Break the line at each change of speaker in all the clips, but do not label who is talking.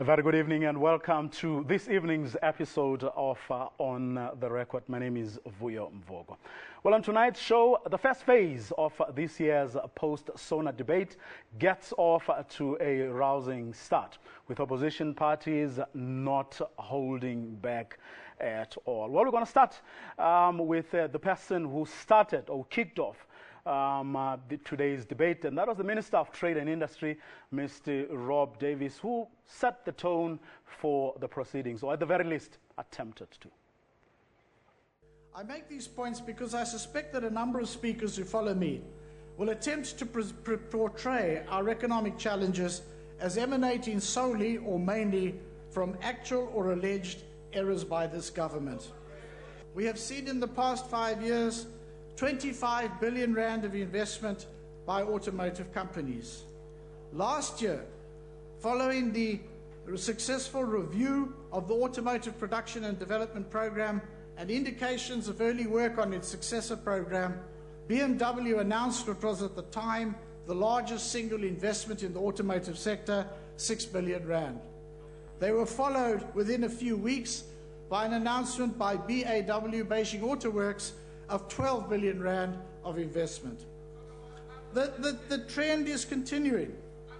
Very good evening and welcome to this evening's episode of On the Record. My name is Vuyo Mvogo. Well, on tonight's show, the first phase of this year's post-SONA debate gets off to a rousing start, with opposition parties not holding back at all. Well, we're going to start with the person who started or kicked off today's debate, and that was the Minister of Trade and Industry, Mr. Rob Davies, who set the tone for the proceedings, or at the very least attempted to.
I make these points because I suspect that a number of speakers who follow me will attempt to portray our economic challenges as emanating solely or mainly from actual or alleged errors by this government. We have seen in the past 5 years 25 billion rand of investment by automotive companies. Last year, following the successful review of the Automotive Production and Development Program and indications of early work on its successor program, BMW announced what was at the time the largest single investment in the automotive sector, 6 billion rand. They were followed within a few weeks by an announcement by BAW, Beijing Auto Works, of 12 billion rand of investment. The trend is continuing.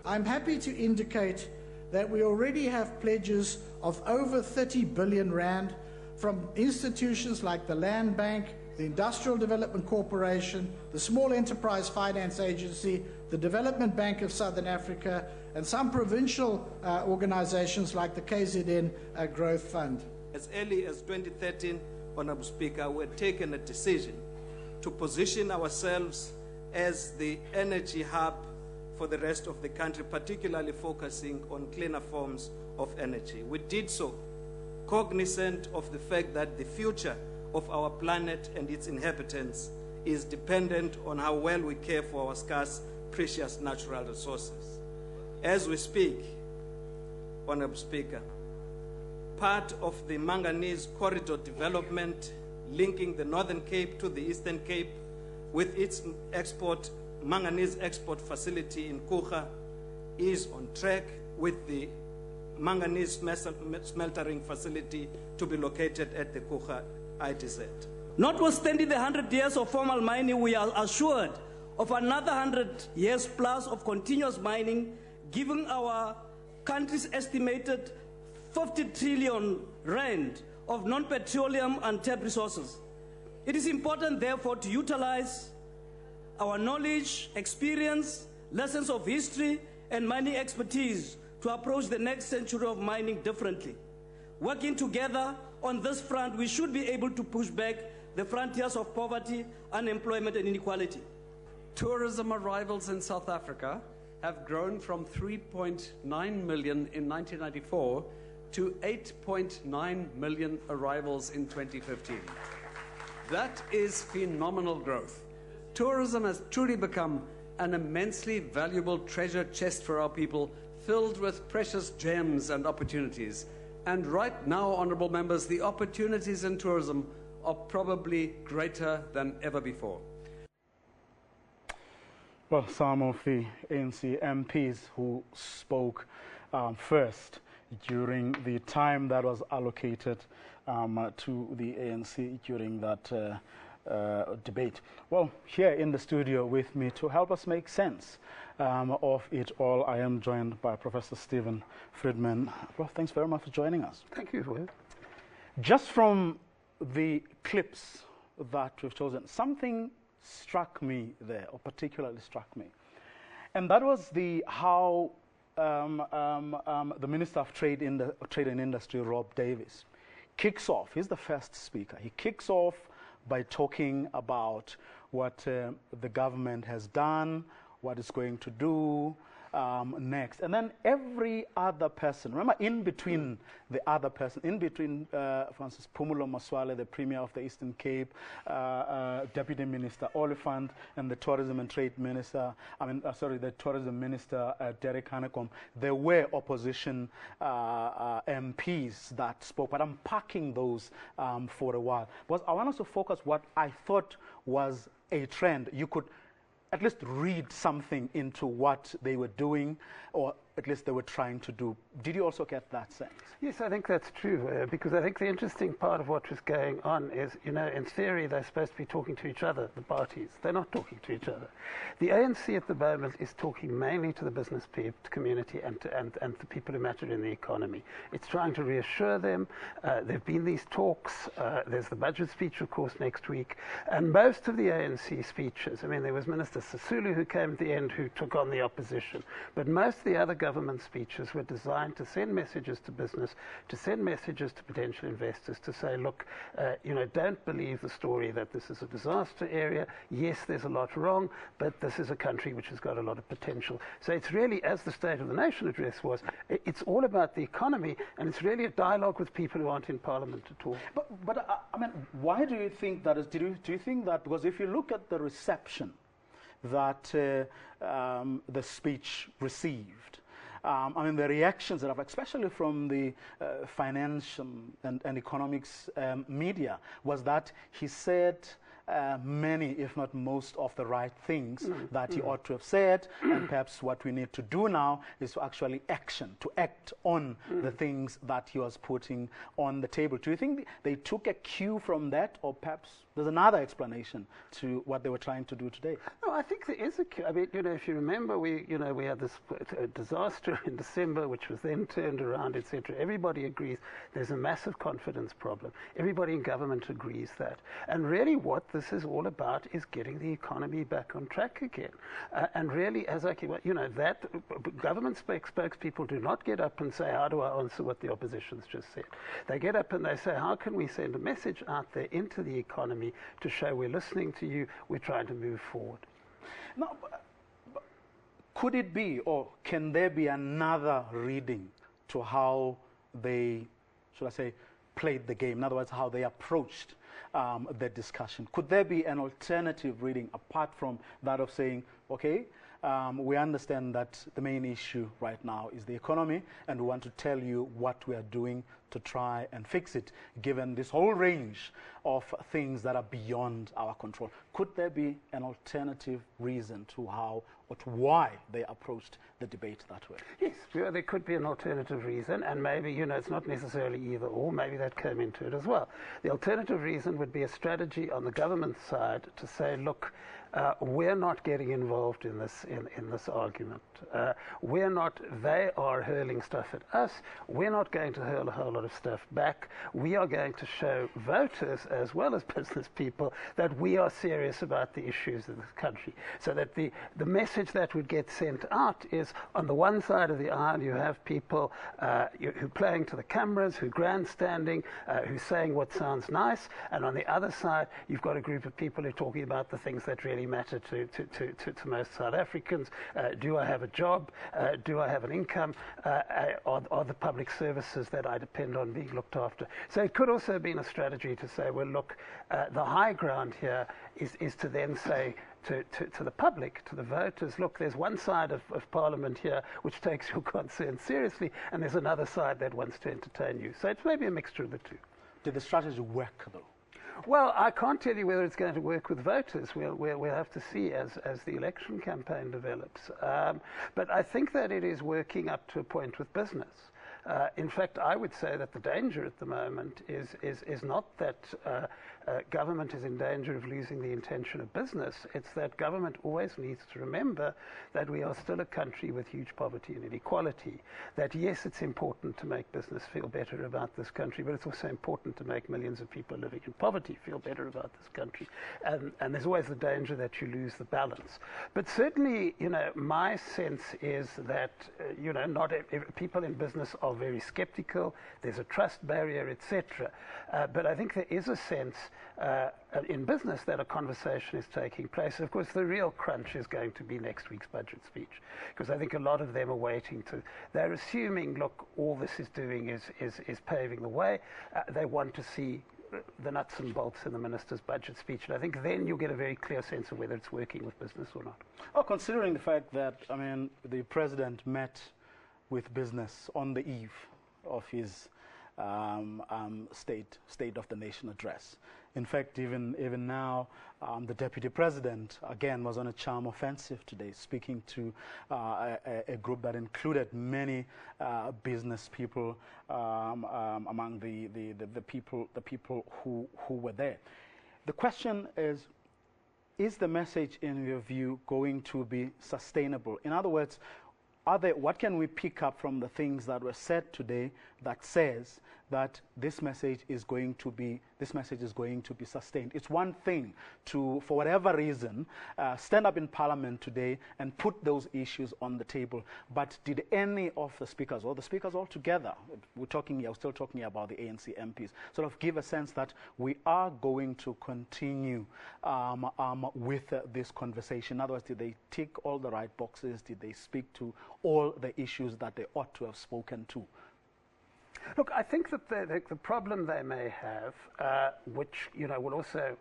I'm happy to indicate that we already have pledges of over 30 billion rand from institutions like the Land Bank, the Industrial Development Corporation, the Small Enterprise Finance Agency, the Development Bank of Southern Africa, and some provincial organizations like the KZN Growth Fund.
As early as 2013, Honorable Speaker, we had taken a decision to position ourselves as the energy hub for the rest of the country, particularly focusing on cleaner forms of energy. We did so cognizant of the fact that the future of our planet and its inhabitants is dependent on how well we care for our scarce, precious natural resources. As we speak, Honorable Speaker, part of the manganese corridor development linking the Northern Cape to the Eastern Cape with its manganese export facility in Kucha is on track, with the manganese smeltering facility to be located at the Kucha ITZ.
Notwithstanding the 100 years of formal mining, we are assured of another 100 years plus of continuous mining, given our country's estimated 50 trillion rand of non-petroleum and tap resources. It is important, therefore, to utilize our knowledge, experience, lessons of history, and mining expertise to approach the next century of mining differently. Working together on this front, we should be able to push back the frontiers of poverty, unemployment, and inequality.
Tourism arrivals in South Africa have grown from 3.9 million in 1994 to 8.9 million arrivals in 2015. That is phenomenal growth. Tourism has truly become an immensely valuable treasure chest for our people, filled with precious gems and opportunities. And right now, honorable members, the opportunities in tourism are probably greater than ever before.
Well, some of the ANC MPs who spoke first during the time that was allocated to the ANC during that debate. Well, here in the studio with me to help us make sense of it all, I am joined by Professor Stephen Friedman. Prof, thanks very much for joining us.
Thank you.
Just from the clips that we've chosen, something struck me there, or particularly struck me, and that was how the Minister of Trade and Industry, Rob Davies, kicks off. He's the first speaker. He kicks off by talking about what the government has done, what it's going to do next. And then every other person, remember, in between the other person, in between, for instance, Phumulo Masualle, the Premier of the Eastern Cape, Deputy Minister Oliphant, and the Tourism and Trade Minister, the Tourism Minister, Derek Hanekom, there were opposition MPs that spoke, but I'm parking those for a while. Because I want us to focus what I thought was a trend. You could at least read something into what they were doing, or at least they were trying to do. Did you also get that sense?
Yes, I think that's true, because I think the interesting part of what was going on is, in theory, they're supposed to be talking to each other, the parties. They're not talking to each other. The ANC at the moment is talking mainly to the business community and to people who matter in the economy. It's trying to reassure them. There have been these talks. There's the budget speech, of course, next week. And most of the ANC speeches, I mean, there was Minister Sisulu who came at the end who took on the opposition. But most of the other government speeches were designed to send messages to business, to send messages to potential investors, to say, look, don't believe the story that this is a disaster area. Yes, there's a lot wrong, but this is a country which has got a lot of potential. So it's really, as the State of the Nation address was, it's all about the economy, and it's really a dialogue with people who aren't in Parliament at all.
But I mean, why do you think that is? Do you think that, because if you look at the reception that the speech received, I mean, the reactions that have, especially from the finance and economics media, was that he said many, if not most, of the right things that he ought to have said, and perhaps what we need to do now is to actually act on the things that he was putting on the table. Do you think they took a cue from that, or perhaps there's another explanation to what they were trying to do today?
No, I think there is a cue. I mean, if you remember, we had this disaster in December, which was then turned around, etc. Everybody agrees there's a massive confidence problem. Everybody in government agrees that. And really what this is all about is getting the economy back on track again. And really, as I keep, that government spokespeople do not get up and say, how do I answer what the opposition's just said? They get up and they say, how can we send a message out there into the economy to show we're listening to you, we're trying to move forward?
Now, could it be, or can there be another reading to how they, should I say, played the game? In other words, how they approached the discussion. Could there be an alternative reading apart from that of saying, okay, we understand that the main issue right now is the economy, and we want to tell you what we are doing to try and fix it, given this whole range of things that are beyond our control? Could there be an alternative reason to how or to why they approached the debate that way?
Yes, there could be an alternative reason, and maybe, it's not necessarily either or, maybe that came into it as well. The alternative reason would be a strategy on the government side to say, look, we're not getting involved in this argument. They are hurling stuff at us. We're not going to hurl a whole lot of stuff back. We are going to show voters as well as business people that we are serious about the issues of this country. So that the message that would get sent out is, on the one side of the aisle, you have people who playing to the cameras, who grandstanding, who saying what sounds nice, and on the other side, you've got a group of people who are talking about the things that really matter to most South Africans. Do I have a job? Do I have an income? Are the public services that I depend on being looked after? So it could also have been a strategy to say, well, look, the high ground here is to then say to the public, to the voters, look, there's one side of Parliament here which takes your concerns seriously, and there's another side that wants to entertain you. So it's maybe a mixture of the two.
Did the strategy work, though?
Well, I can't tell you whether it's going to work with voters. We'll have to see as the election campaign develops. But I think that it is working up to a point with business. In fact, I would say that the danger at the moment is not that government is in danger of losing the intention of business. It's that government always needs to remember that we are still a country with huge poverty and inequality. That yes, it's important to make business feel better about this country, but it's also important to make millions of people living in poverty feel better about this country. And there's always the danger that you lose the balance. But certainly, my sense is that, not people in business are very skeptical. There's a trust barrier, etc. But I think there is a sense in business that a conversation is taking place. Of course, the real crunch is going to be next week's budget speech, because I think a lot of them are waiting they're assuming, look, all this is doing is paving the way. They want to see the nuts and bolts in the minister's budget speech, and I think then you'll get a very clear sense of whether it's working with business or not.
Oh, considering the fact that, the president met with business on the eve of his State of the Nation address. In fact, even now, the Deputy President, again, was on a charm offensive today, speaking to a group that included many business people among the people who were there. The question is the message, in your view, going to be sustainable? In other words, what can we pick up from the things that were said today that says that this message is going to be sustained? It's one thing to, for whatever reason, stand up in Parliament today and put those issues on the table. But did any of the speakers, or the speakers altogether, we're still talking about the ANC MPs, sort of give a sense that we are going to continue with this conversation? In other words, did they tick all the right boxes? Did they speak to all the issues that they ought to have spoken to?
Look, I think that the problem they may have, which will also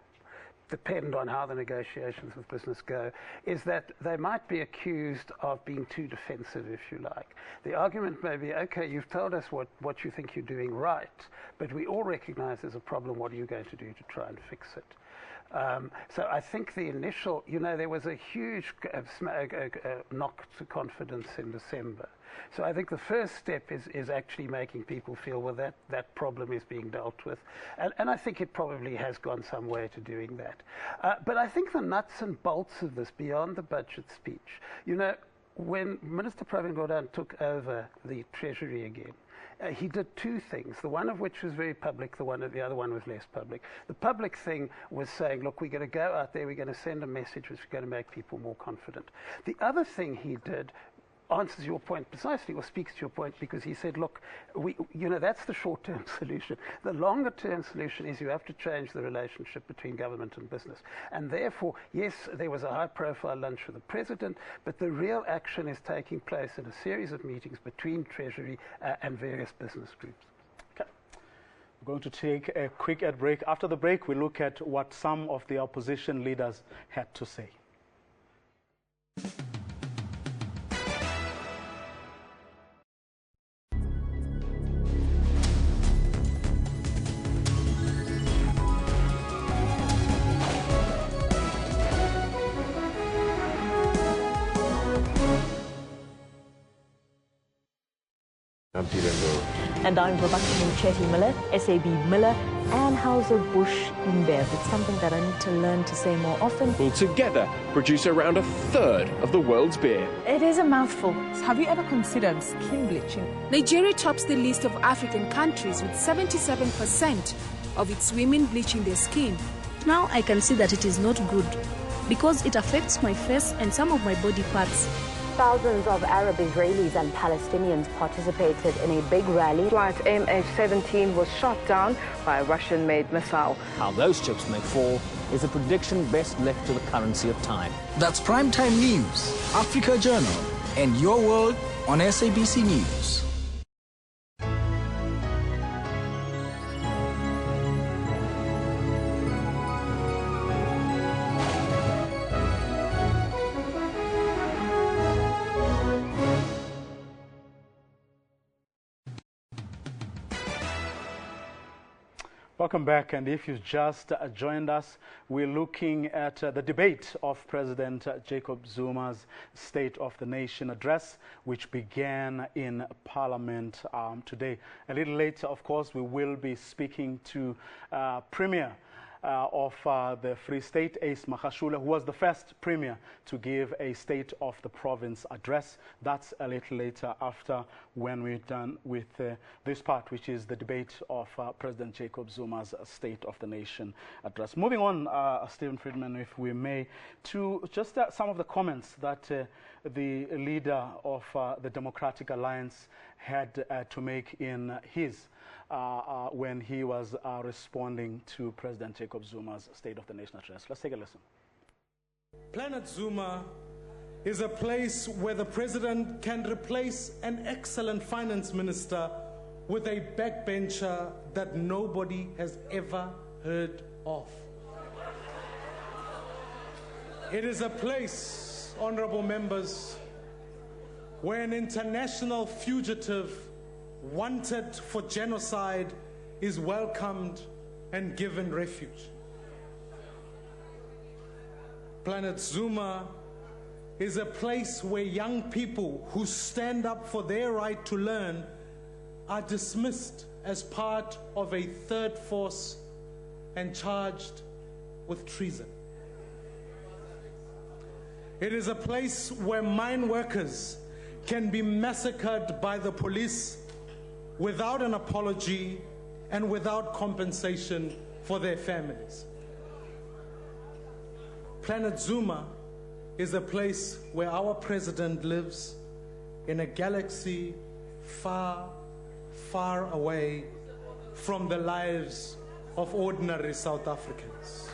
depend on how the negotiations with business go, is that they might be accused of being too defensive, if you like. The argument may be, okay, you've told us what you think you're doing right, but we all recognize there's a problem. What are you going to do to try and fix it? So I think the initial, there was a huge knock to confidence in December. So I think the first step is actually making people feel, well, that problem is being dealt with. And I think it probably has gone some way to doing that. But I think the nuts and bolts of this, beyond the budget speech, when Minister Pravin Gordhan took over the Treasury again, he did two things, the one of which was very public, the other one was less public. The public thing was saying, look, we're going to go out there, we're going to send a message which is going to make people more confident. The other thing he did answers your point precisely, or speaks to your point, because he said, look, that's the short-term solution. The longer-term solution is you have to change the relationship between government and business. And therefore, yes, there was a high-profile lunch with the President, but the real action is taking place in a series of meetings between Treasury and various business groups.
Okay. We're going to take a quick ad break. After the break, we look at what some of the opposition leaders had to say.
And I'm Prabhakshani Chetty Miller, SAB Miller, Anheuser-Busch InBev. It's something that I need to learn to say more often.
Will together produce around a third of the world's beer.
It is a mouthful. Have you ever considered skin bleaching?
Nigeria tops the list of African countries with 77% of its women bleaching their skin.
Now I can see that it is not good because it affects my face and some of my body parts.
Thousands of Arab Israelis and Palestinians participated in a big rally. Flight MH17 was shot down by a Russian-made missile.
How those chips may fall is a prediction best left to the currency of time.
That's Primetime News, Africa Journal, and Your World on SABC News.
Welcome back, and if you've just joined us, we're looking at the debate of President Jacob Zuma's State of the Nation address, which began in Parliament today. A little later, of course, we will be speaking to Premier of the Free State, Ace Magashule, who was the first Premier to give a State of the Province address. That's a little later, after when we're done with this part, which is the debate of President Jacob Zuma's State of the Nation address. Moving on, Stephen Friedman, if we may, to just some of the comments that the leader of the Democratic Alliance had to make in his when he was responding to President Jacob Zuma's State of the Nation address. Let's take a listen.
Planet Zuma is a place where the president can replace an excellent finance minister with a backbencher that nobody has ever heard of. It is a place, honorable members, where an international fugitive wanted for genocide is welcomed and given refuge. Planet Zuma is a place where young people who stand up for their right to learn are dismissed as part of a third force and charged with treason. It is a place where mine workers can be massacred by the police without an apology and without compensation for their families. Planet Zuma is a place where our president lives in a galaxy far, far away from the lives of ordinary South Africans.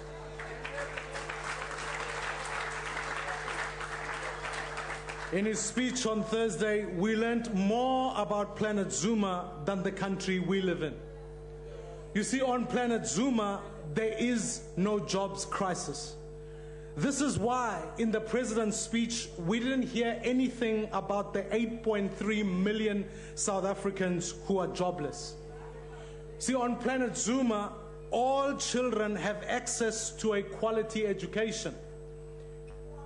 In his speech on Thursday, we learned more about Planet Zuma than the country we live in. You see, on Planet Zuma, there is no jobs crisis. This is why in the president's speech, we didn't hear anything about the 8.3 million South Africans who are jobless. See, on Planet Zuma, all children have access to a quality education.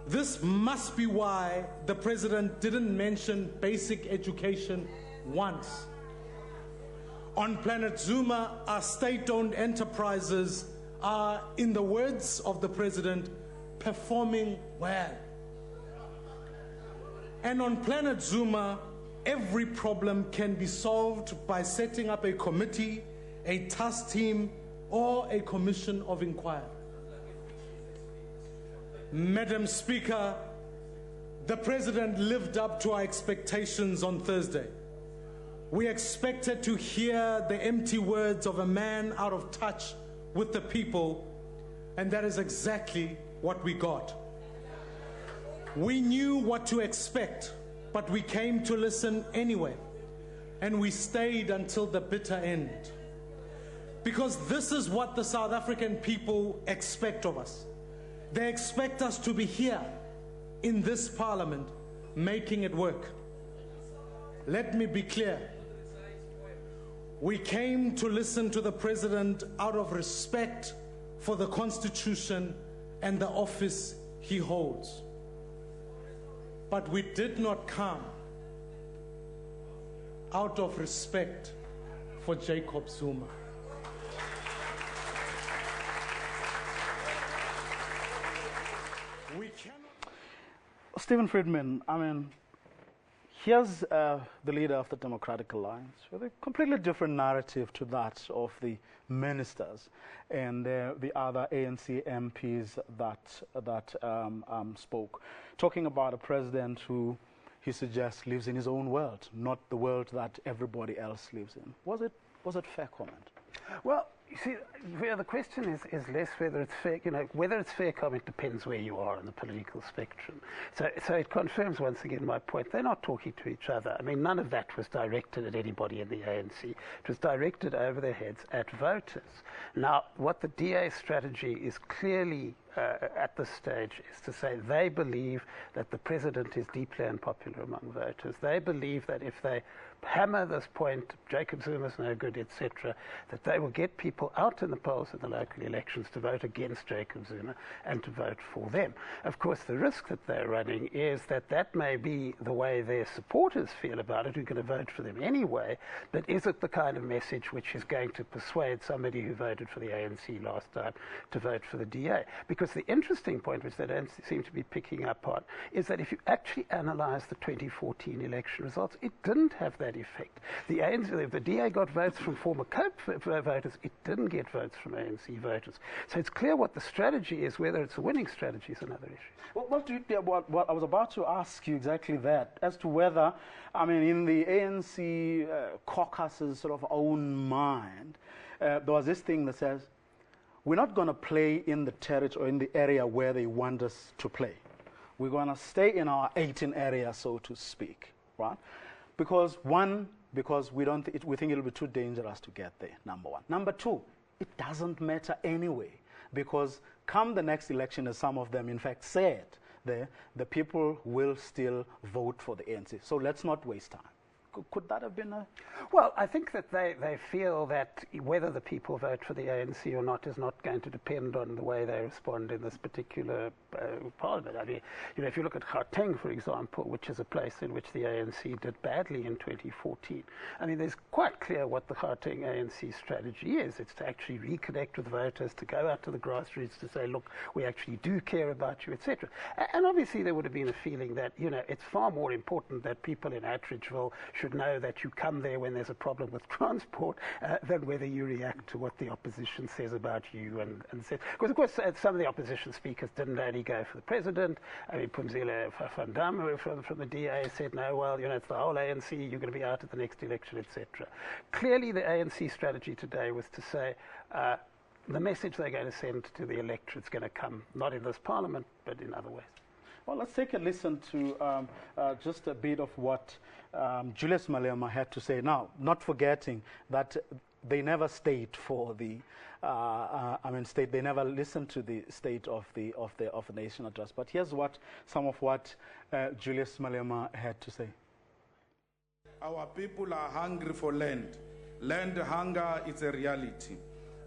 This must be why the president didn't mention basic education once. On Planet Zuma, our state-owned enterprises are, in the words of the president, performing well. And on Planet Zuma, every problem can be solved by setting up a committee, a task team, or a commission of inquiry. Madam Speaker, the president lived up to our expectations on Thursday. We expected to hear the empty words of a man out of touch with the people, and that is exactly what we got. We knew what to expect, but we came to listen anyway, and we stayed until the bitter end. Because this is what the South African people expect of us. They expect us to be here in this parliament, making it work. Let me be clear. We came to listen to the president out of respect for the Constitution and the office he holds. But we did not come out of respect for Jacob Zuma.
Stephen Friedman, I mean, here's the leader of the Democratic Alliance with a completely different narrative to that of the ministers and the other ANC MPs that spoke, talking about a president who he suggests lives in his own world, not the world that everybody else lives in. Was it fair comment?
Well, you see, the question is less whether it's fair, whether it's fair comment depends where you are on the political spectrum. So it confirms once again my point. They're not talking to each other. I mean, none of that was directed at anybody in the ANC. It was directed over their heads at voters. Now, what the DA strategy is clearly at this stage is to say they believe that the president is deeply unpopular among voters. They believe that if they hammer this point, Jacob Zuma's no good, etc., that they will get people out in the polls in the local elections to vote against Jacob Zuma and to vote for them. Of course, the risk that they're running is that that may be the way their supporters feel about it, who are going to vote for them anyway, but is it the kind of message which is going to persuade somebody who voted for the ANC last time to vote for the DA? Because the interesting point, which they don't seem to be picking up on, is that if you actually analyze the 2014 election results, it didn't have that effect. The ANC, the DA got votes from former COPE voters, it didn't get votes from ANC voters. So it's clear what the strategy is. Whether it's a winning strategy is another issue.
Well, I was about to ask you exactly that, as to whether, I mean, in the ANC caucus's sort of own mind, there was this thing that says, we're not going to play in the territory or in the area where they want us to play. We're going to stay in our 18 area, so to speak, right? Because we think it'll be too dangerous to get there, number one. Number two, it doesn't matter anyway, because come the next election, as some of them in fact said, the people will still vote for the ANC. So let's not waste time. Could that have been a...
Well, I think that they feel that whether the people vote for the ANC or not is not going to depend on the way they respond in this particular parliament. I mean, if you look at Gauteng, for example, which is a place in which the ANC did badly in 2014, I mean, there's quite clear what the Gauteng ANC strategy is. It's to actually reconnect with voters, to go out to the grassroots, to say, look, we actually do care about you, etc. And obviously there would have been a feeling that, it's far more important that people in Attridgeville should know that you come there when there's a problem with transport than whether you react to what the opposition says about you. And says, because, of course, some of the opposition speakers didn't only go for the president. I mean, Pumzile van Damme from the DA said, no, well, it's the whole ANC, you're going to be out at the next election, etc. Clearly, the ANC strategy today was to say, the message they're going to send to the electorate's going to come not in this parliament, but in other ways.
Well, let's take a listen to just a bit of what Julius Malema had to say. Now, not forgetting that they never stayed for the, they never listened to the state of the nation address. But here's some of what Julius Malema had to say.
Our people are hungry for land. Land hunger is a reality.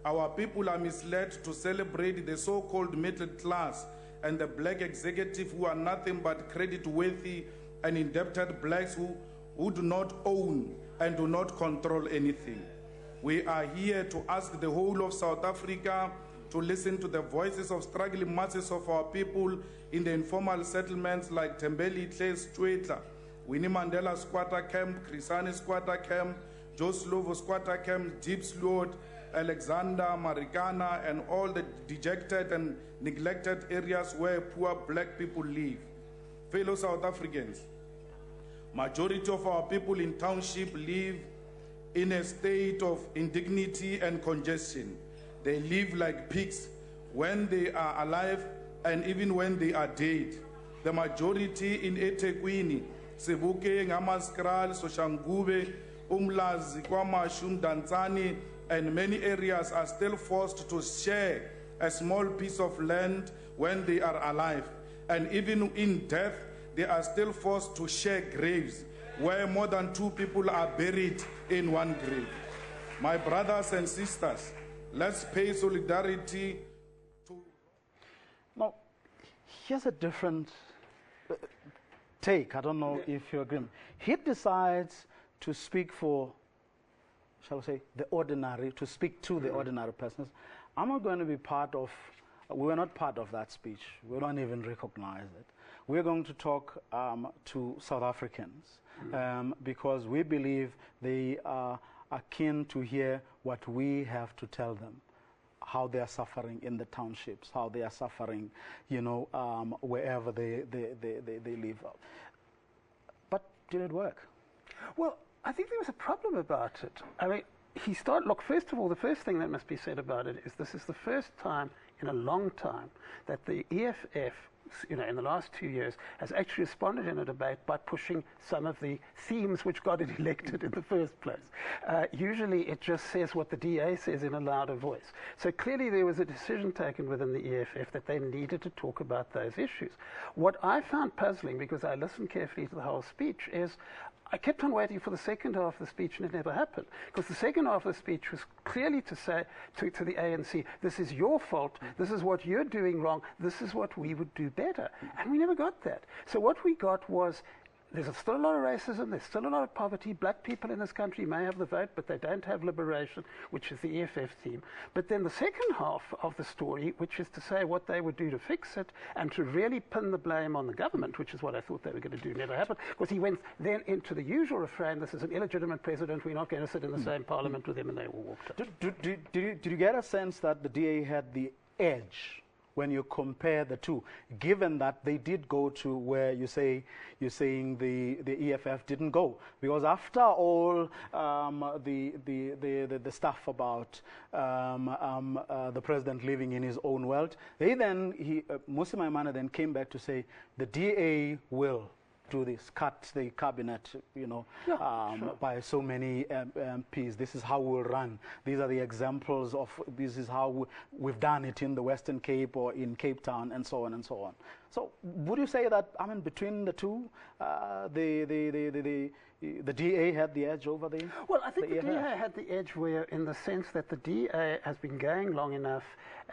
Our people are misled to celebrate the so-called middle class and the black executive who are nothing but credit-worthy and indebted blacks who do not own and do not control anything. We are here to ask the whole of South Africa to listen to the voices of struggling masses of our people in the informal settlements like Tembeli, Tles, Twetla, Winnie Mandela Squatter Camp, Krisani Squatter Camp, Joe Slovo Squatter Camp, Jeeps Lord, Alexander, Marikana, and all the dejected and neglected areas where poor black people live. Fellow South Africans, majority of our people in township live in a state of indignity and congestion. They live like pigs when they are alive and even when they are dead. The majority in eThekwini, Sebokeng, Hammanskraal, Soshangube, Umlazi, KwaMashu, Dantsane, and many areas are still forced to share a small piece of land when they are alive. And even in death, they are still forced to share graves where more than 2 people are buried in one grave. My brothers and sisters, let's pay solidarity to...
Now, here's a different take. I don't know if you agree. He decides to speak for, shall we say, the ordinary, to speak to the ordinary persons. I'm not going to be part of, we were not part of that speech. We don't even recognize it. We're going to talk to South Africans because we believe they are keen to hear what we have to tell them, how they are suffering in the townships, how they are suffering, wherever they live. But did it work?
Well, I think there was a problem about it. I mean, look, first of all, the first thing that must be said about it is this is the first time in a long time that the EFF, in the last 2 years, has actually responded in a debate by pushing some of the themes which got it elected in the first place. Usually it just says what the DA says in a louder voice. So clearly there was a decision taken within the EFF that they needed to talk about those issues. What I found puzzling, because I listened carefully to the whole speech, is I kept on waiting for the second half of the speech, and it never happened. Because the second half of the speech was clearly to say to the ANC, this is your fault, this is what you're doing wrong, this is what we would do better. And we never got that. So what we got was, there's still a lot of racism, there's still a lot of poverty. Black people in this country may have the vote, but they don't have liberation, which is the EFF theme. But then the second half of the story, which is to say what they would do to fix it and to really pin the blame on the government, which is what I thought they were going to do, never happened. Because he went then into the usual refrain, this is an illegitimate president, we're not going to sit in the same parliament with him, and they all walked out.
Did you get a sense that the DA had the edge when you compare the two, given that they did go to where you're saying the EFF didn't go? Because after all the stuff about the president living in his own world, Mmusi Maimane then came back to say the DA will do this, cut the cabinet, by so many MPs. This is how we'll run. These are the examples of, this is how we've done it in the Western Cape or in Cape Town, and so on and so on. So would you say that, between the two, the the DA had the edge over the
Well, I think the
EFF?
DA had the edge where, in the sense that the DA has been going long enough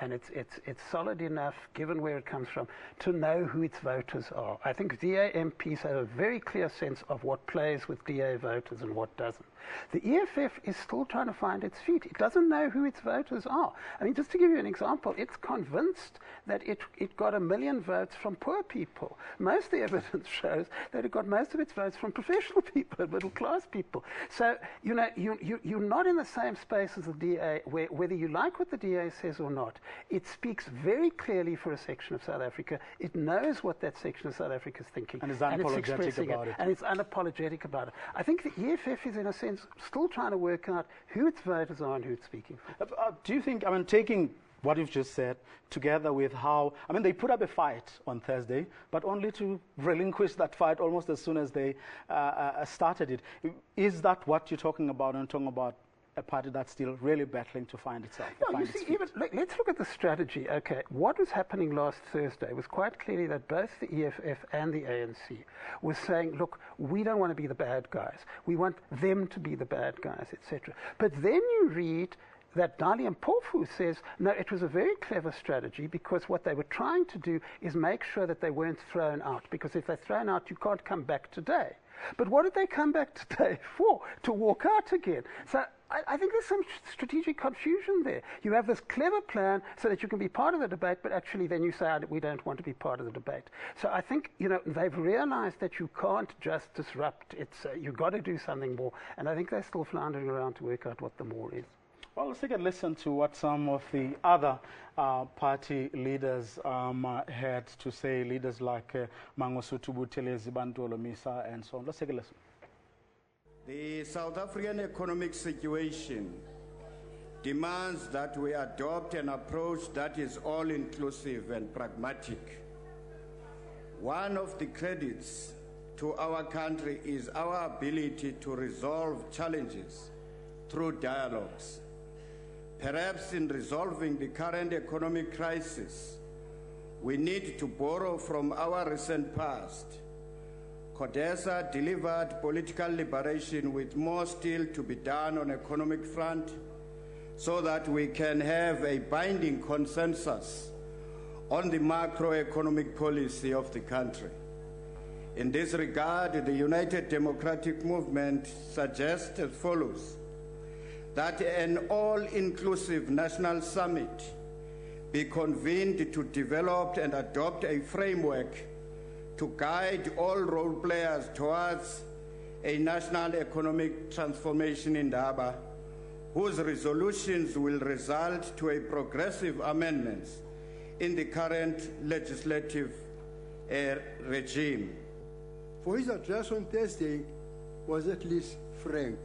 and it's solid enough, given where it comes from, to know who its voters are. I think DA MPs have a very clear sense of what plays with DA voters and what doesn't. The EFF is still trying to find its feet. It doesn't know who its voters are. I mean, just to give you an example, it's convinced that it got 1 million votes from poor people. Most of the evidence shows that it got most of its votes from professional people, middle-class people. So, you know, you're not in the same space as the DA, where whether you like what the DA says or not, it speaks very clearly for a section of South Africa. It knows what that section of South Africa is thinking.
And is unapologetic about it.
And it's unapologetic about it. I think the EFF is, in a sense, still trying to work out who its voters are and who it's speaking for.
Do you think, I mean, taking what you've just said together with how, I mean, they put up a fight on Thursday, but only to relinquish that fight almost as soon as they started it. Is that what you're talking about and talking about a party that's still really battling to find itself?
No, you see, even, let's look at the strategy. Okay, what was happening last Thursday was quite clearly that both the EFF and the ANC were saying, look, we don't want to be the bad guys. We want them to be the bad guys, etc. But then you read that Dali Mpofu says, no, it was a very clever strategy because what they were trying to do is make sure that they weren't thrown out, because if they're thrown out, you can't come back today. But what did they come back today for? To walk out again. So I think there's some strategic confusion there. You have this clever plan so that you can be part of the debate, but actually then you say, we don't want to be part of the debate. So I think, you know, they've realized that you can't just disrupt. You've got to do something more. And I think they're still floundering around to work out what the more is.
Well, let's take a listen to what some of the other party leaders had to say, leaders like Mangosuthu Buthelezi, Bantolo Misa, and so on. Let's take a listen.
The South African economic situation demands that we adopt an approach that is all-inclusive and pragmatic. One of the credits to our country is our ability to resolve challenges through dialogues. Perhaps in resolving the current economic crisis, we need to borrow from our recent past. CODESA delivered political liberation with more still to be done on economic front so that we can have a binding consensus on the macroeconomic policy of the country. In this regard, the United Democratic Movement suggests as follows: that an all-inclusive national summit be convened to develop and adopt a framework to guide all role players towards a national economic transformation in Indaba, whose resolutions will result to a progressive amendments in the current legislative regime.
For his address on Thursday was at least frank.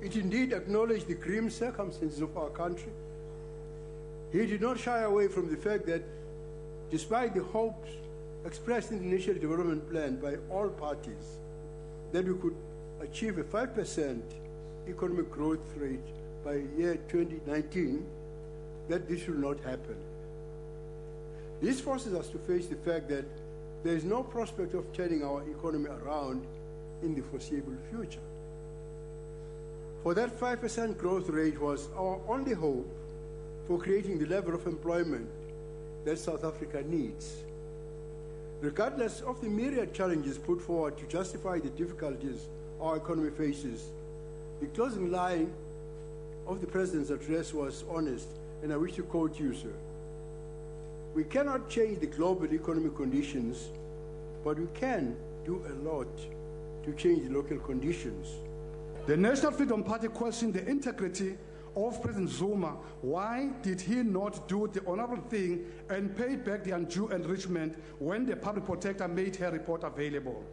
It indeed acknowledged the grim circumstances of our country. He did not shy away from the fact that despite the hopes expressed in the National Development Plan by all parties that we could achieve a 5% economic growth rate by year 2019, that this will not happen. This forces us to face the fact that there is no prospect of turning our economy around in the foreseeable future. For that 5% growth rate was our only hope for creating the level of employment that South Africa needs. Regardless of the myriad challenges put forward to justify the difficulties our economy faces, the closing line of the President's address was honest, and I wish to quote you, sir. We cannot change the global economic conditions, but we can do a lot to change the local conditions.
The National Freedom Party questioned the integrity of President Zuma. Why did he not do the honorable thing and pay back the undue enrichment when the public protector made her report available?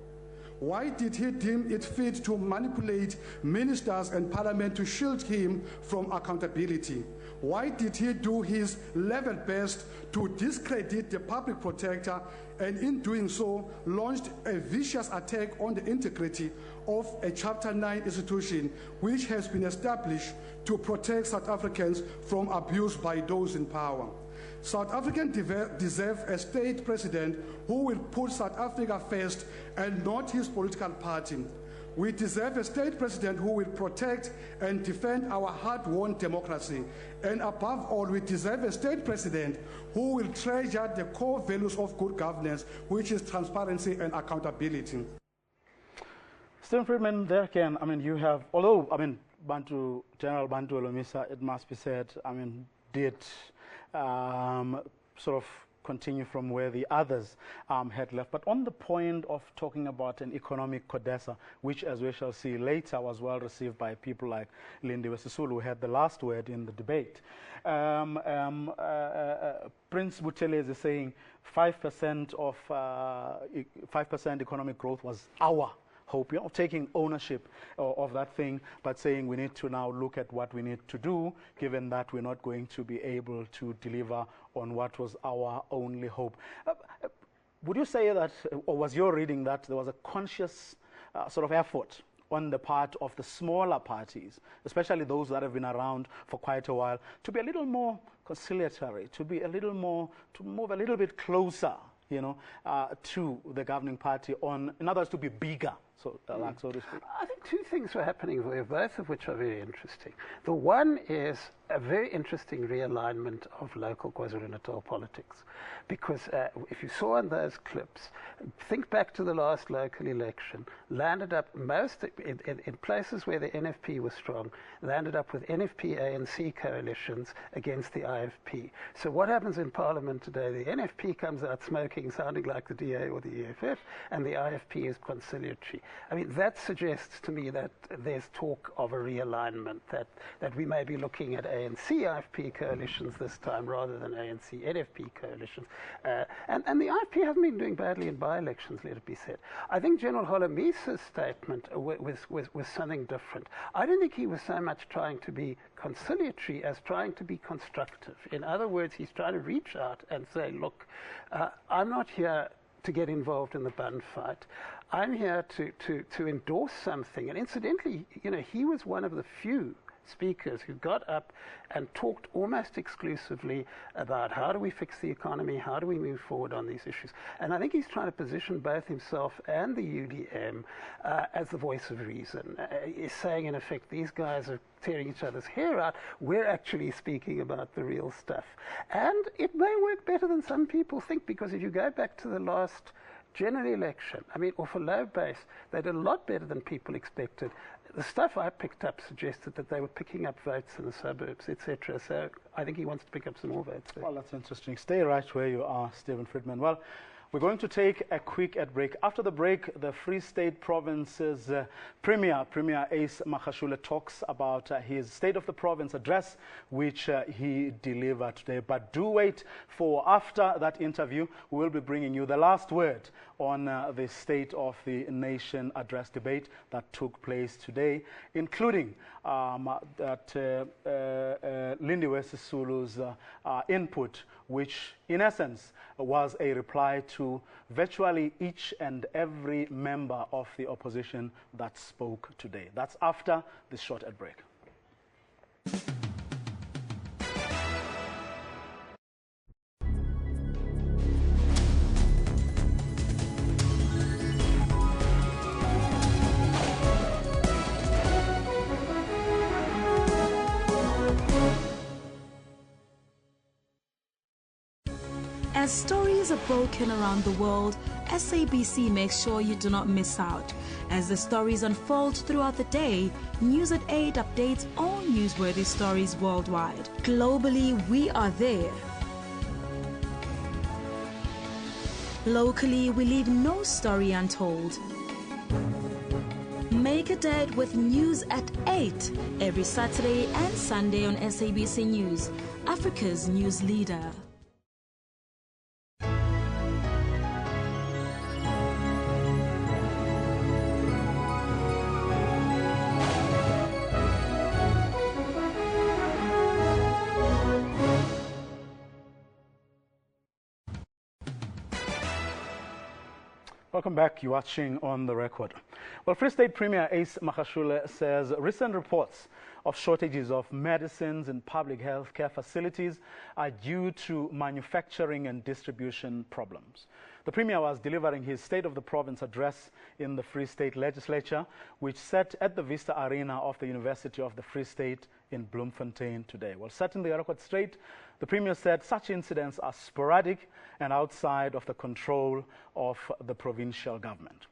Why did he deem it fit to manipulate ministers and parliament to shield him from accountability? Why did he do his level best to discredit the public protector and in doing so launched a vicious attack on the integrity of a Chapter 9 institution which has been established to protect South Africans from abuse by those in power? South Africans deserve a state president who will put South Africa first and not his political party. We deserve a state president who will protect and defend our hard-won democracy. And above all, we deserve a state president who will treasure the core values of good governance, which is transparency and accountability.
Stephen Friedman, there again, you have, although, General Bantu Olomisa, it must be said, did sort of continue from where the others had left. But on the point of talking about an economic codessa, which, as we shall see later, was well received by people like Lindiwe Sisulu, who had the last word in the debate. Prince Buthelezi is saying 5% of 5% economic growth was our hope, taking ownership of that thing, but saying we need to now look at what we need to do, given that we're not going to be able to deliver on what was our only hope. Would you say that, or was your reading that there was a conscious sort of effort on the part of the smaller parties, especially those that have been around for quite a while, to be a little more conciliatory, to be a little more, to move a little bit closer, to the governing party in other words, to be bigger, so to speak?
I think two things were happening there, both of which are very interesting. The one is a very interesting realignment of local KwaZulu-Natal politics, because if you saw in those clips, think back to the last local election, landed up most in places where the NFP was strong, landed up with NFP-ANC coalitions against the IFP. So what happens in Parliament today? The NFP comes out smoking, sounding like the DA or the EFF, and the IFP is conciliatory. That suggests to me that there's talk of a realignment, that we may be looking at ANC-IFP coalitions this time rather than ANC-NFP coalitions. And the IFP hasn't been doing badly in by-elections, let it be said. I think General Holomisa's statement was something different. I don't think he was so much trying to be conciliatory as trying to be constructive. In other words, he's trying to reach out and say, look, I'm not here to get involved in the bun fight. I'm here to endorse something. And incidentally, he was one of the few speakers who got up and talked almost exclusively about how do we fix the economy, how do we move forward on these issues. And I think he's trying to position both himself and the UDM as the voice of reason. He's saying, in effect, these guys are tearing each other's hair out. We're actually speaking about the real stuff. And it may work better than some people think, because if you go back to the last general election, off a low base, they did a lot better than people expected. The stuff I picked up suggested that they were picking up votes in the suburbs, etc. So I think he wants to pick up some more votes there.
Well, that's interesting. Stay right where you are, Stephen Friedman. Well, we're going to take a quick break. After the break, the Free State Province's Premier Ace Magashule, talks about his State of the Province address, which he delivered today. But do wait for after that interview. We will be bringing you the last word on the State of the Nation address debate that took place today, including that Lindiwe Sisulu's input, which in essence was a reply to virtually each and every member of the opposition that spoke today. That's after this short ad break.
As stories are broken around the world, SABC makes sure you do not miss out. As the stories unfold throughout the day, News at 8 updates all newsworthy stories worldwide. Globally, we are there. Locally, we leave no story untold. Make a date with News at 8 every Saturday and Sunday on SABC News, Africa's news leader.
Welcome back. You're watching On the Record. Well, Free State Premier Ace Magashule says recent reports of shortages of medicines in public health care facilities are due to manufacturing and distribution problems. The Premier was delivering his State of the Province address in the Free State Legislature, which sat at the Vista Arena of the University of the Free State in Bloemfontein today. Well, setting the record straight, the Premier said such incidents are sporadic and outside of the control of the provincial government.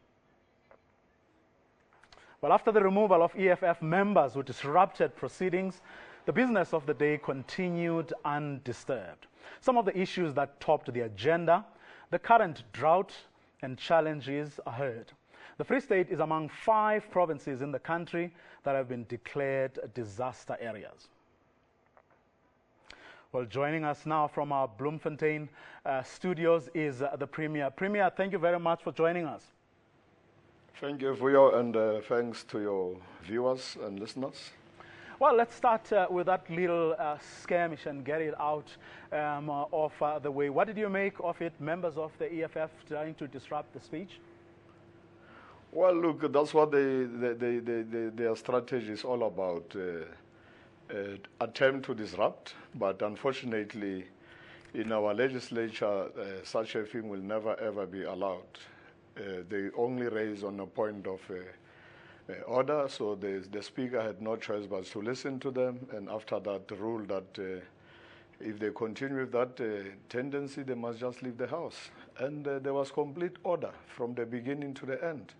Well, after the removal of EFF members who disrupted proceedings, the business of the day continued undisturbed. Some of the issues that topped the agenda, the current drought and challenges are heard. The Free State is among 5 provinces in the country that have been declared disaster areas. Well, joining us now from our Bloemfontein studios is the Premier. Premier, thank you very much for joining us.
Thank you, Vuyo, and thanks to your viewers and listeners.
Well, let's start with that little skirmish and get it out of the way. What did you make of it, members of the EFF trying to disrupt the speech?
Well, look, that's what their strategy is all about, attempt to disrupt, but unfortunately, in our legislature, such a thing will never ever be allowed. They only raise on a point of order, so the Speaker had no choice but to listen to them, and after that ruled that if they continue with that tendency, they must just leave the House. And there was complete order from the beginning to the end.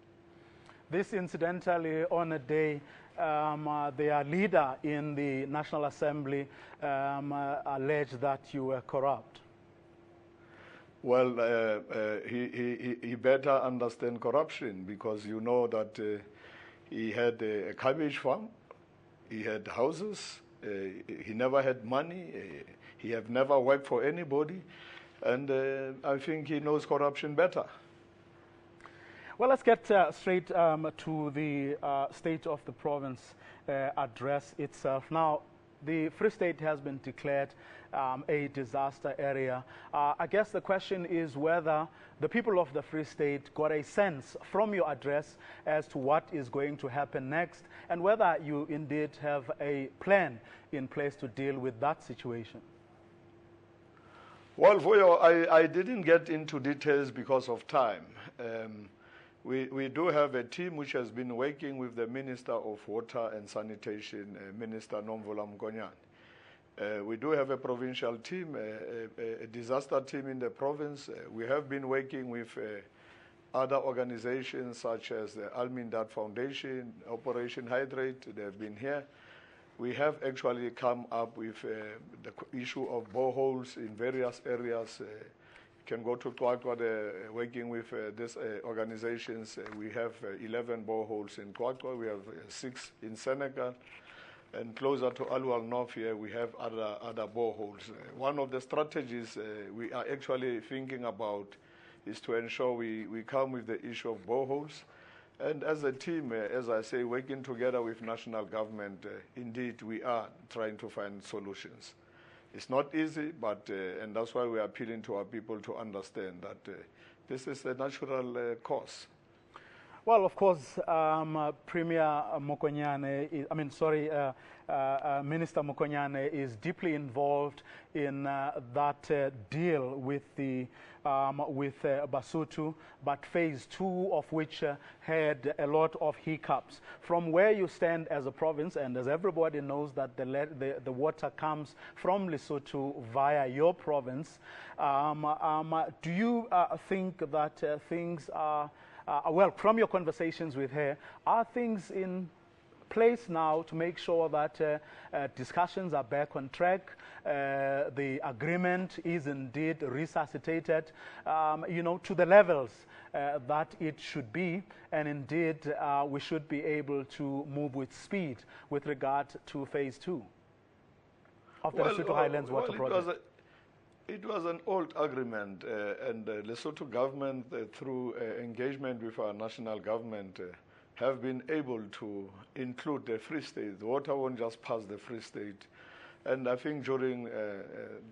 This incidentally on a day their leader in the National Assembly alleged that you were corrupt.
Well, he better understand corruption, because you know that he had a cabbage farm, he had houses, he never had money, he have never worked for anybody, and I think he knows corruption better.
Well, let's get straight to the State of the Province address itself. Now, the Free State has been declared a disaster area. I guess the question is whether the people of the Free State got a sense from your address as to what is going to happen next, and whether you indeed have a plan in place to deal with that situation.
Well, Vuyo, I didn't get into details because of time. We do have a team which has been working with the Minister of Water and Sanitation, Minister Nomvula Mkonyane. We do have a provincial team, a disaster team in the province. We have been working with other organizations such as the Almindat Foundation, Operation Hydrate. They have been here. We have actually come up with the issue of boreholes in various areas. You can go to Kwakwa, working with these organizations. We have 11 boreholes in Kwakwa. We have 6 in Senegal. And closer to Alual North here, we have other boreholes. One of the strategies we are actually thinking about is to ensure we come with the issue of boreholes. And as a team, as I say, working together with national government, indeed, we are trying to find solutions. It's not easy, but and that's why we are appealing to our people to understand that this is a natural course.
Well, of course, Premier Mokonyane, Minister Mokonyane is deeply involved in that deal with the Basutu, but phase 2 of which had a lot of hiccups. From where you stand as a province, and as everybody knows that the water comes from Lesotho via your province, do you think that things are well, from your conversations with her, are things in place now to make sure that discussions are back on track, the agreement is indeed resuscitated, to the levels that it should be, and indeed we should be able to move with speed with regard to phase 2 of the Lesotho Highlands Water Project?
It was an old agreement, and the Lesotho government, through engagement with our national government, have been able to include the Free State. The water won't just pass the Free State. And I think during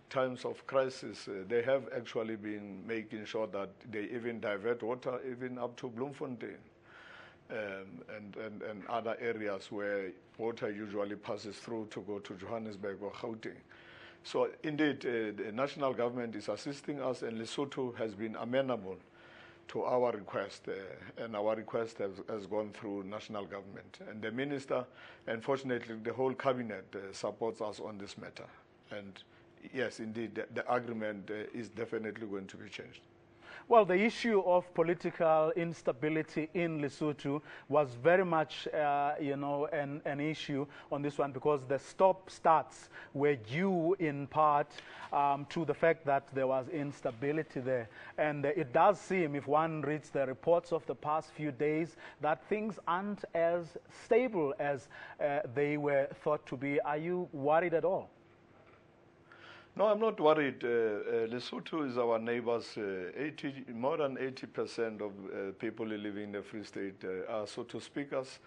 times of crisis, they have actually been making sure that they even divert water even up to Bloemfontein and other areas where water usually passes through to go to Johannesburg or Gauteng. So indeed, the national government is assisting us, and Lesotho has been amenable to our request, and our request has gone through national government. And the minister, and fortunately the whole cabinet supports us on this matter. And yes, indeed, the agreement is definitely going to be changed.
Well, the issue of political instability in Lesotho was very much, an issue on this one, because the stop-starts were due in part to the fact that there was instability there. And it does seem, if one reads the reports of the past few days, that things aren't as stable as they were thought to be. Are you worried at all?
No, I'm not worried. Lesotho is our neighbors. More than 80% of people living in the Free State are Sotho speakers.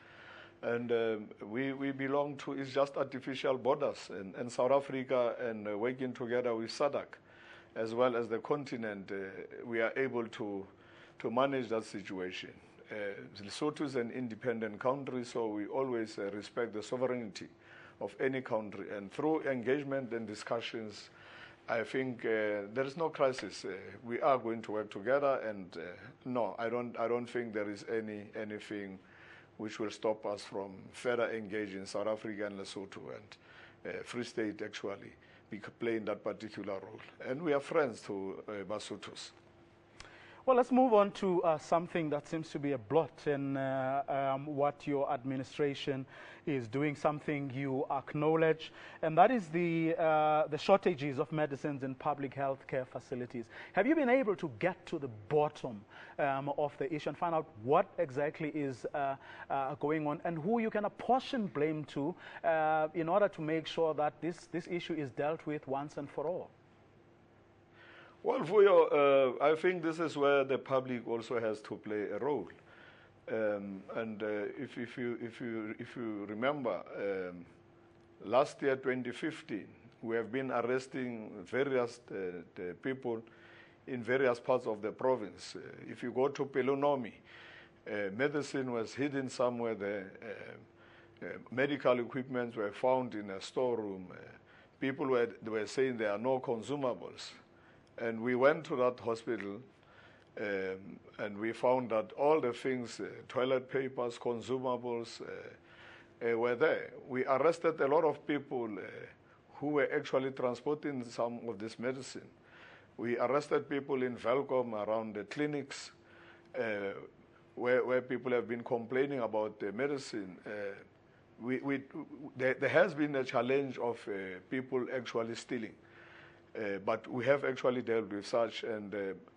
And we belong to, it's just artificial borders. And South Africa, and working together with SADC, as well as the continent, we are able to manage that situation. Lesotho is an independent country, so we always respect the sovereignty of any country, and through engagement and discussions, I think there is no crisis. We are going to work together, and no, I don't think there is anything which will stop us from further engaging South Africa and Lesotho, and Free State actually playing that particular role. And we are friends to Basothos.
Well, let's move on to something that seems to be a blot in what your administration is doing, something you acknowledge, and that is the shortages of medicines in public health care facilities. Have you been able to get to the bottom of the issue and find out what exactly is going on, and who you can apportion blame to in order to make sure that this issue is dealt with once and for all?
Well, Vuyo, I think this is where the public also has to play a role. If you remember, last year, 2015, we have been arresting various people in various parts of the province. If you go to Pelonomi, medicine was hidden somewhere there. Medical equipment were found in a storeroom. People were saying there are no consumables. And we went to that hospital, and we found that all the things, toilet papers, consumables, were there. We arrested a lot of people who were actually transporting some of this medicine. We arrested people in Velkom around the clinics where people have been complaining about the medicine. There has been a challenge of people actually stealing. But we have actually dealt with such,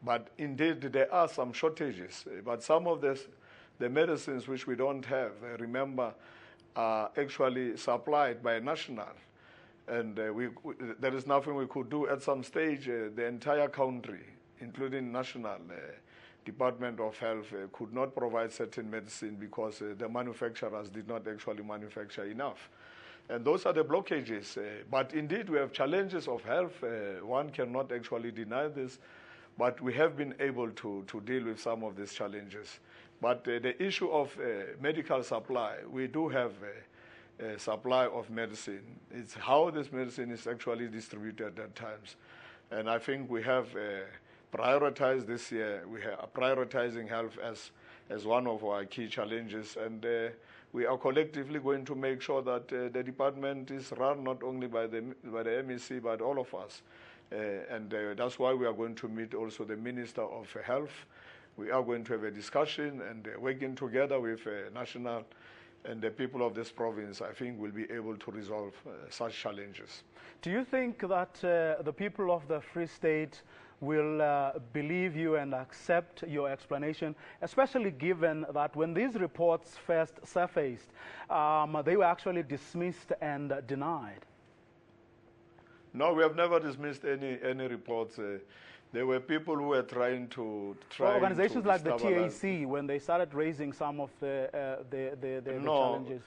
but indeed there are some shortages. But some of the medicines which we don't have, remember, are actually supplied by national, and there is nothing we could do at some stage. The entire country, including national Department of Health, could not provide certain medicine because the manufacturers did not actually manufacture enough. And those are the blockages. But indeed, we have challenges of health. One cannot actually deny this. But we have been able to deal with some of these challenges. But the issue of medical supply, we do have a supply of medicine. It's how this medicine is actually distributed at times. And I think we have prioritized this year. We are prioritizing health as one of our key challenges. And we are collectively going to make sure that the department is run not only by the MEC, but all of us. And that's why we are going to meet also the Minister of Health. We are going to have a discussion, and working together with national and the people of this province, I think we'll be able to resolve such challenges.
Do you think that the people of the Free State will believe you and accept your explanation, especially given that when these reports first surfaced, they were actually dismissed and denied?
No, we have never dismissed any reports. There were people who were trying to
organizations like the TAC, when they started raising some of the challenges.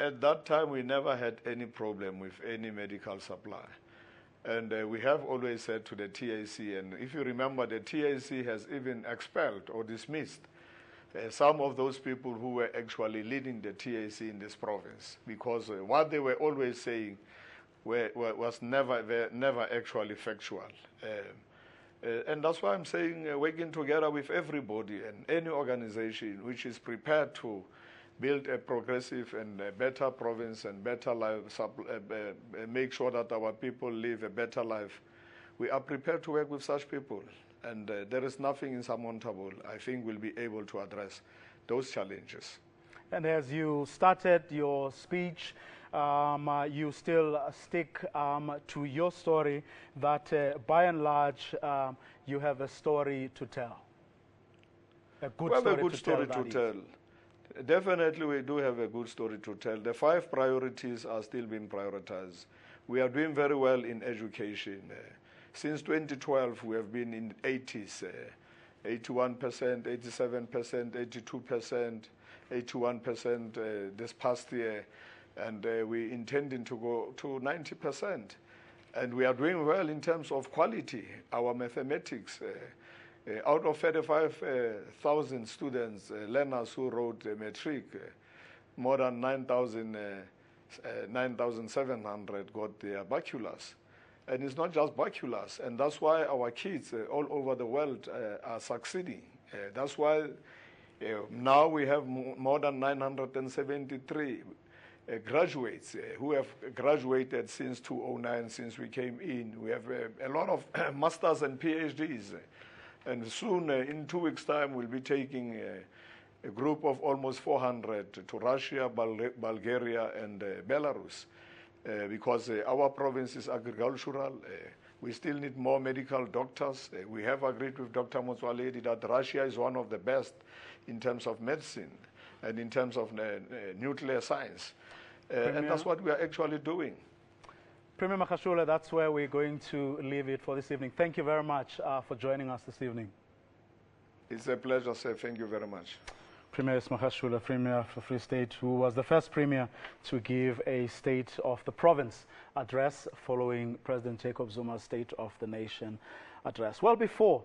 at that time, we never had any problem with any medical supply. And we have always said to the TAC, and if you remember, the TAC has even expelled or dismissed some of those people who were actually leading the TAC in this province, because what they were always saying was never actually factual. And that's why I'm saying working together with everybody and any organization which is prepared to build a progressive and a better province and better life, make sure that our people live a better life. We are prepared to work with such people. And there is nothing insurmountable, I think, will be able to address those challenges.
And as you started your speech, you still stick to your story that by and large you have a story to tell. A good story to tell.
Definitely we do have a good story to tell. The 5 priorities are still being prioritized. We are doing very well in education. Since 2012 we have been in 80s, 81%, 87%, 82%, 81% this past year. And we're intending to go to 90%. And we are doing well in terms of quality. Our mathematics, out of 35,000 students, learners who wrote matric, more than 9,700 got their bachelors. And it's not just bachelors. And that's why our kids all over the world are succeeding. That's why now we have more than 973 graduates who have graduated since 2009, since we came in. We have a lot of masters and PhDs. And soon, in 2 weeks' time, we'll be taking a group of almost 400 to Russia, Bulgaria, and Belarus. Because our province is agricultural. We still need more medical doctors. We have agreed with Dr. Motswaledi that Russia is one of the best in terms of medicine and in terms of nuclear science. And that's what we are actually doing.
Premier Magashule, that's where we're going to leave it for this evening. Thank you very much for joining us this evening.
It's a pleasure, sir. Thank you very much.
Premier Magashule, Premier for Free State, who was the first Premier to give a State of the Province address following President Jacob Zuma's State of the Nation address. Well, before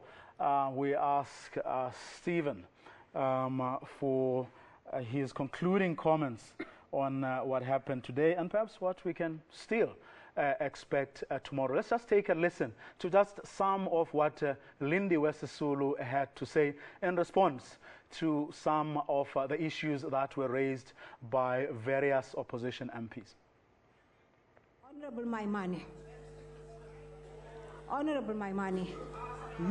we ask Stephen for his concluding comments on what happened today and perhaps what we can still expect tomorrow. Let's just take a listen to just some of what Lindy Wesisulu had to say in response to some of the issues that were raised by various opposition MPs.
Honorable Maimane,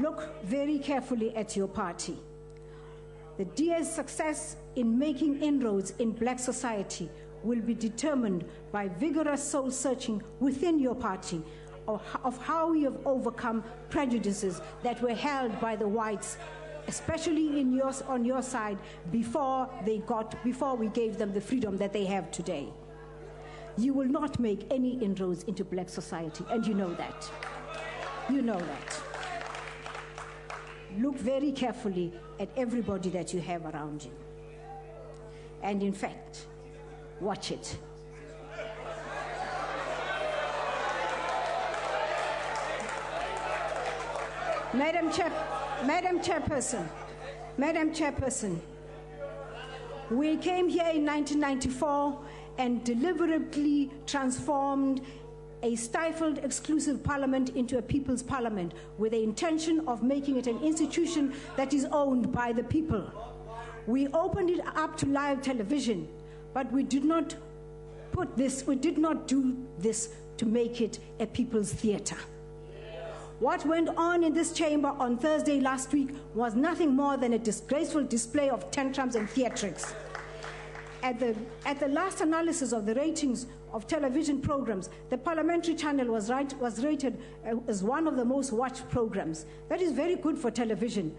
look very carefully at your party. The DA's success in making inroads in black society will be determined by vigorous soul-searching within your party of how you have overcome prejudices that were held by the whites, especially on your side, before we gave them the freedom that they have today. You will not make any inroads into black society, and you know that. You know that. Look very carefully at everybody that you have around you. And in fact, watch it. Madam Chairperson, we came here in 1994 and deliberately transformed a stifled exclusive parliament into a people's parliament with the intention of making it an institution that is owned by the people. We opened it up to live television, but we did not do this to make it a people's theater. What went on in this chamber on Thursday last week was nothing more than a disgraceful display of tantrums and theatrics. At the last analysis of the ratings of television programs, the parliamentary channel was rated as one of the most watched programs. That is very good for television.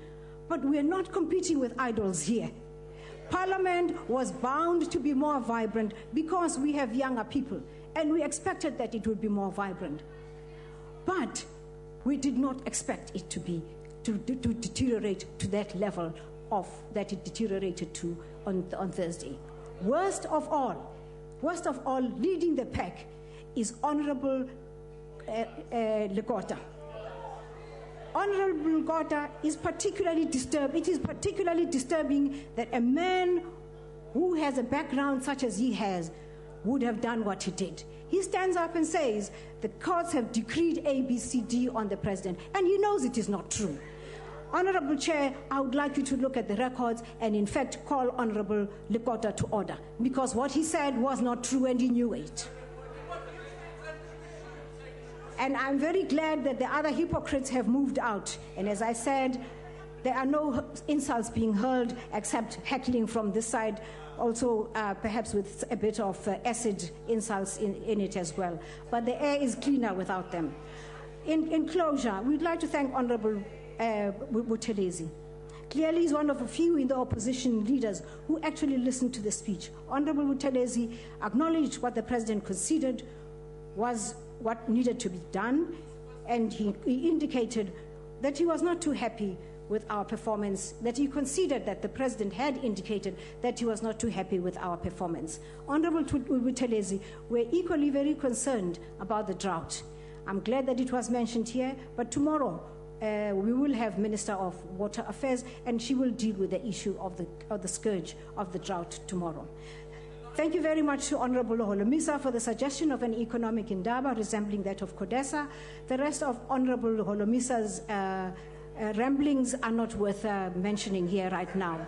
But we are not competing with idols here. Parliament was bound to be more vibrant because we have younger people, and we expected that it would be more vibrant. But we did not expect it to deteriorate to that level that it deteriorated to on Thursday. Worst of all worst of all, leading the pack is Honorable Lekota. Honorable Lekota is particularly disturbed. It is particularly disturbing that a man who has a background such as he has would have done what he did. He stands up and says the courts have decreed A, B, C, D on the president, and he knows it is not true. Honorable Chair, I would like you to look at the records and in fact call Honorable Lekota to order, because what he said was not true and he knew it. And I'm very glad that the other hypocrites have moved out. And as I said, there are no insults being hurled except heckling from this side, also perhaps with a bit of acid insults in it as well. But the air is cleaner without them. In closure, we'd like to thank Honorable Buthelezi. Clearly, he's one of a few in the opposition leaders who actually listened to the speech. Honorable Buthelezi acknowledged what the president considered was what needed to be done, and he indicated that he was not too happy with our performance, that he considered that the president had indicated that he was not too happy with our performance. Honorable Buthelezi, we're equally very concerned about the drought. I'm glad that it was mentioned here, but tomorrow we will have Minister of Water Affairs, and she will deal with the issue of the scourge of the drought tomorrow. Thank you very much to Honorable Holomisa for the suggestion of an economic indaba resembling that of CODESA. The rest of Honorable Holomisa's ramblings are not worth mentioning here right now.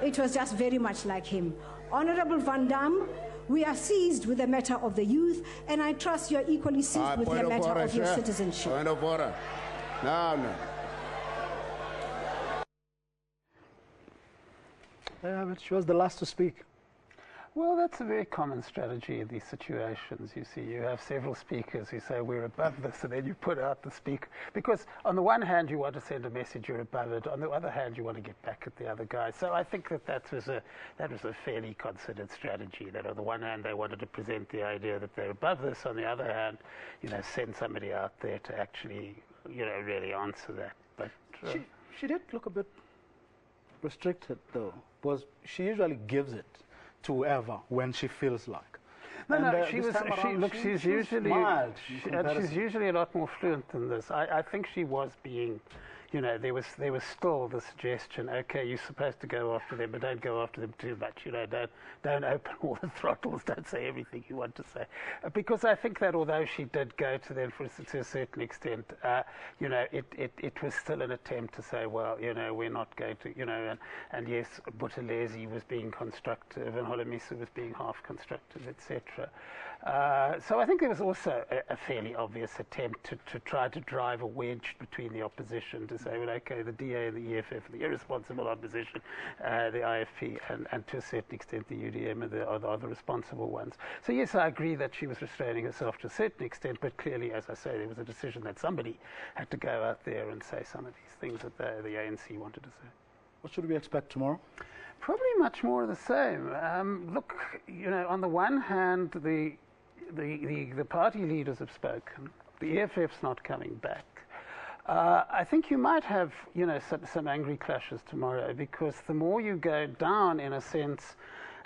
It was just very much like him. Honorable Van Dam, we are seized with the matter of the youth, and I trust you're equally seized with the matter of your citizenship.
Point of order. No.
But she was the last to speak.
Well, that's a very common strategy in these situations. You see, you have several speakers who say, we're above this, and then you put out the speaker. Because on the one hand, you want to send a message you're above it. On the other hand, you want to get back at the other guy. So I think that was a fairly considered strategy. That on the one hand, they wanted to present the idea that they're above this. On the other hand, send somebody out there to actually, really answer that. But
she did look a bit restricted, though. Because she usually gives it to whoever when she feels like.
She's usually a lot more fluent than this. I think she was being, there was still the suggestion, okay, you're supposed to go after them, but don't go after them too much. Don't open all the throttles. Don't say everything you want to say. Because I think that although she did go to them to a certain extent, it was still an attempt to say, well, we're not going to, and yes, Buthelezi was being constructive and Holomisa was being half constructive, etc. So I think there was also a fairly obvious attempt to try to drive a wedge between the opposition to say, well, okay, the DA and the EFF, the irresponsible opposition, the IFP, and to a certain extent the UDM are the responsible ones. So yes, I agree that she was restraining herself to a certain extent, but clearly, as I say, there was a decision that somebody had to go out there and say some of these things that the ANC wanted to say.
What should we expect tomorrow?
Probably much more of the same. Look, on the one hand, the party leaders have spoken. The EFF's not coming back. I think you might have, some angry clashes tomorrow, because the more you go down, in a sense,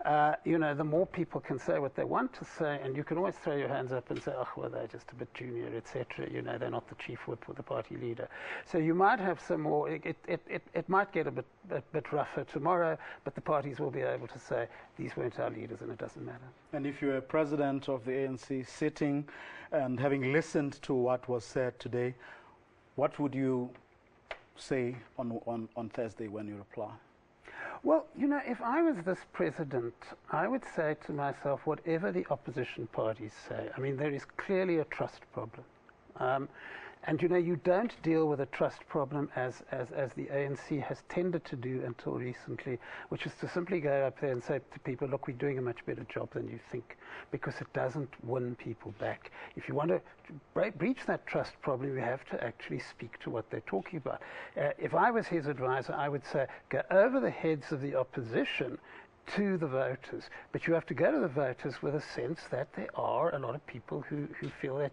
the more people can say what they want to say, and you can always throw your hands up and say, oh, well, they're just a bit junior, etc. They're not the chief whip or the party leader. So you might have some more. It might get a bit rougher tomorrow, but the parties will be able to say these weren't our leaders, and it doesn't matter.
And if you're a president of the ANC sitting and having listened to what was said today, what would you say on Thursday when you reply?
Well, if I was this president, I would say to myself, whatever the opposition parties say, I mean, there is clearly a trust problem. And you don't deal with a trust problem as the ANC has tended to do until recently, which is to simply go up there and say to people, look, we're doing a much better job than you think, because it doesn't win people back. If you want to breach that trust problem, you have to actually speak to what they're talking about. If I was his advisor, I would say, go over the heads of the opposition to the voters. But you have to go to the voters with a sense that there are a lot of people who feel that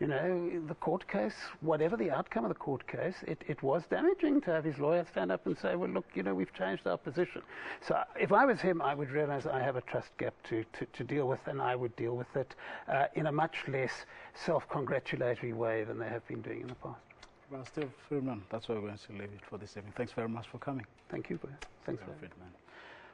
the court case, whatever the outcome of the court case, it was damaging to have his lawyer stand up and say, well, look, we've changed our position. So if I was him, I would realize I have a trust gap to deal with, and I would deal with it in a much less self-congratulatory way than they have been doing in the past.
Well, Steve Friedman, that's where we're going to leave it for this evening. Thanks very much for coming.
Thank you. Thanks,
Friedman.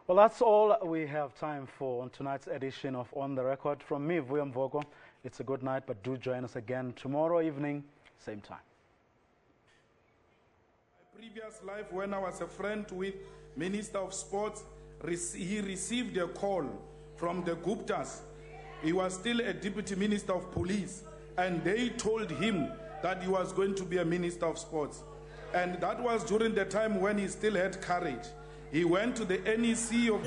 Well, that's all we have time for on tonight's edition of On the Record. From me, Vuyo Mvoko, it's a good night, but do join us again tomorrow evening, same time.
My previous life, when I was a friend with Minister of Sports, he received a call from the Guptas. He was still a Deputy Minister of Police, and they told him that he was going to be a Minister of Sports. And that was during the time when he still had courage. He went to the NEC of